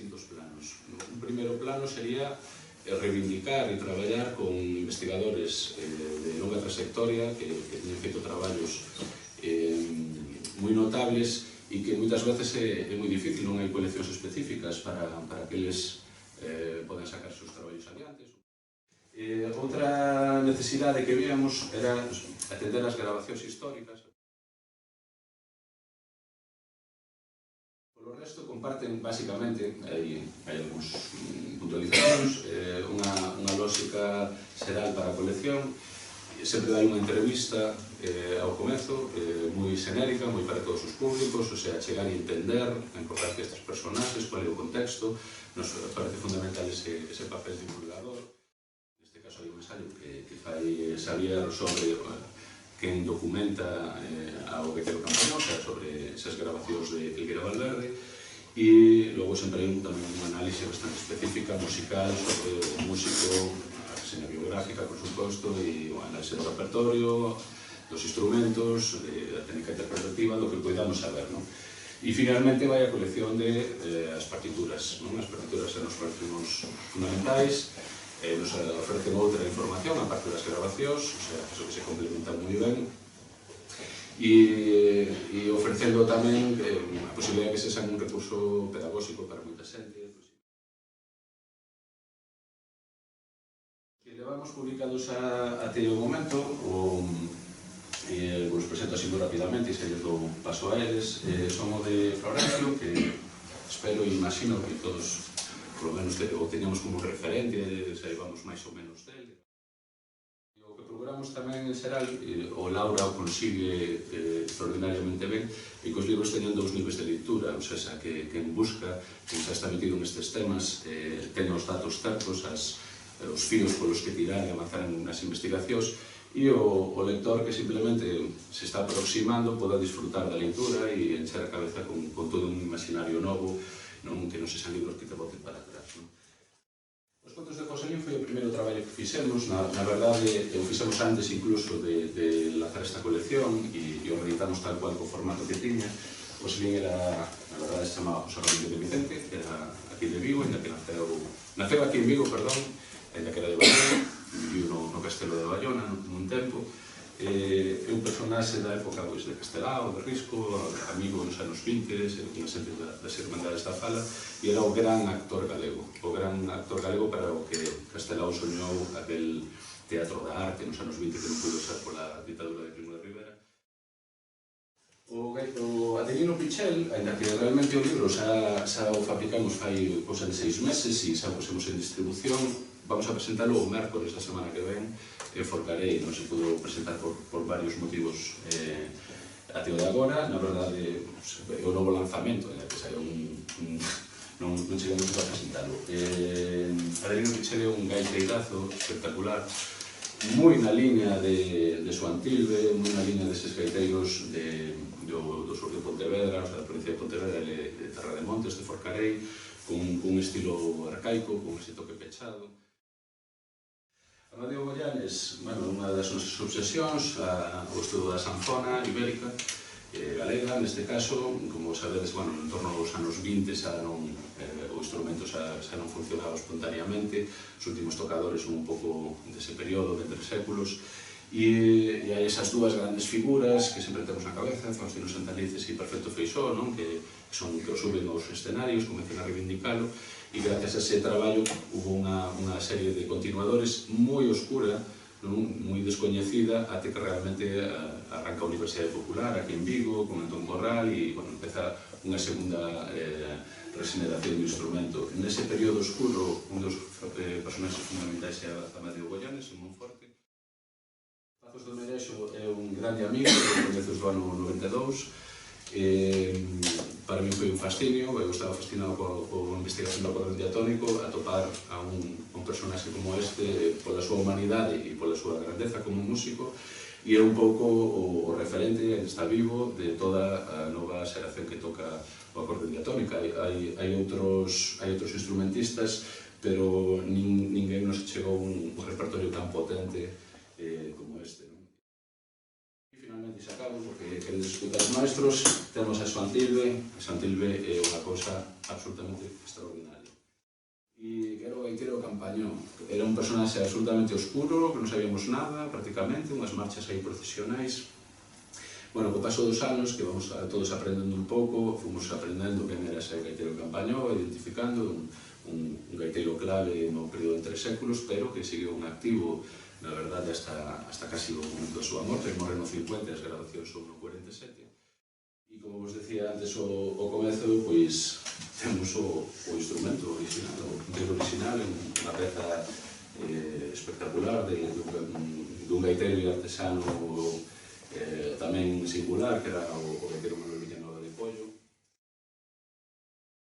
distintos planos. Un primeiro plano sería reivindicar e traballar con investigadores de longa trayectoria que teñen feito traballos moi notables e que moitas veces é moi difícil, non hai coleccións específicas para que eles poden sacar os seus traballos adiante. Outra necesidade que víamos era atender as gravacións históricas. Polo resto comparten, basicamente, hai algúns puntualizacións, unha lógica xeral para a colección. Sempre hai unha entrevista ao comezo, moi xenérica, moi para todos os públicos, o sea, chegar e entender a importancia destes personaxes, qual é o contexto. Nos parece fundamental ese papel divulgador. Neste caso hai un ensaio que fai Xavier sobre quen documenta a Ovequero Campañón, sobre esas grabacións de Filgueira Valverde, e logo sempre hai tamén unha análise bastante específica, musical, sobre o músico, a reseña biográfica, por suposto, e o análise do repertorio, dos instrumentos, da técnica interpretativa, do que podamos saber, non? E finalmente vai a colección de as partituras, non? As partituras nos parecemos fundamentais, nos ofrecen outra información, a parte das grabacións, o sea, eso que se complementa moi ben, e ofrecendo tamén a posibilidad de que se sean un recurso pedagóxico para moita xente. Que levamos publicados até o momento, vos presento así moi rapidamente e se lles dou paso a eles, son o de Florencio, que espero e imagino que todos polo menos o teñamos como referente, saibamos máis ou menos dele. O que procuramos tamén en xeral, o Laura o consigue extraordinariamente ben, e que os libros teñan dous niveis de lectura, ou seja, que quen busca, quen xa está metido nestes temas, teña os datos certos, os fíos polos que tirar e avanzar nas investigacións, e o lector que simplemente se está aproximando poda disfrutar da lectura e encher a cabeza con todo un imaginario novo, que non sexan libros que te boten para atrás. Os contos de Joselín foi o primeiro traballo que fixemos, na verdade, o fixemos antes incluso de lanzar esta colección e o reeditamos tal cual co formato que tiña. Joselín era, na verdade, se chamaba José Ramírez de Vicente, que era aquí de Vigo, ainda que naceu aquí en Vigo, perdón, ainda que era de Bayona, viviu no Castelo de Bayona nun tempo. É un personaxe da época de Castelao, de Risco, amigo nos anos 20, unha xente das Irmandades da Fala, e era o gran actor galego para o que Castelao soñou aquel teatro da arte nos anos 20 que non pudo ser pola ditadura de Primo de Rivera. O Adelino Pichel, ainda que realmente o libro xa o fabricamos fai cousa de 6 meses e xa o pusemos en distribución, vamos a presentalo o mércores da semana que ven en Forcarei. Non se pudo presentar por varios motivos até o de agora. Na verdade, é o novo lanzamento, que xa non chegamos a presentalo. Adelino Pichel é un gaiteirazo espectacular, moi na liña de Soantilbe, moi na liña deses gaiteiros do sur de Pontevedra, da provincia de Pontevedra e de Terra de Montes, de Forcarei, con un estilo arcaico, con ese toque pechado. Amadeo Goyanes, unha das nosas obsesións, o estudo da sanfona ibérica, galega, neste caso, como sabedes, en torno aos anos 20 o instrumento xa non funcionaba espontaneamente, os últimos tocadores son un pouco dese período de 3 séculos, e hai esas dúas grandes figuras que sempre temos na cabeza, Faustino Santalices e Perfecto Feixóo, que o suben aos escenarios, comecen a reivindicalo, e gracias a ese traballo hubo unha serie de continuadores moi oscura, moi descoñecida, até que realmente arranca a Universidade Popular aquí en Vigo, con Antón Corral, e empeza unha segunda regeneración do instrumento. Nese período oscuro, un dos personaxes fundamentais é Amadeo Goyanes, en Monforte. Pazos do Merexo é un grande amigo, que coñeces do ano 92, para mí foi un fascinio, eu estaba fascinado coa investigación do acorde diatónico, atopar a un personaxe como este pola súa humanidade e pola súa grandeza como músico, e é un pouco o referente, está vivo, de toda a nova xeración que toca o acorde diatónico. Hai outros instrumentistas, pero ninguén nos chegou un repertorio tan potente como este. Finalmente se acabo, porque queren escutar os maestros, temos a Xantilve. A Xantilve é unha cousa absolutamente extraordinaria. E era o gaiteiro Campañón. Era un personaxe absolutamente oscuro, que non sabíamos nada, prácticamente, unhas marchas aí procesionais. Bueno, co paso dos anos, que vamos todos aprendendo un pouco, fomos aprendendo quen era ese gaiteiro Campañón, identificando un gaiteiro clave no período de 3 séculos, pero que seguiu un activo, na verdade, hasta casi o momento da súa morte. Morre no 50 e as grabacións son no 47. E como vos decía antes o comezo, pois temos o instrumento original, o punteiro original, unha peza espectacular dun gaiteiro e artesano tamén singular, que era o gaiteiro Manuel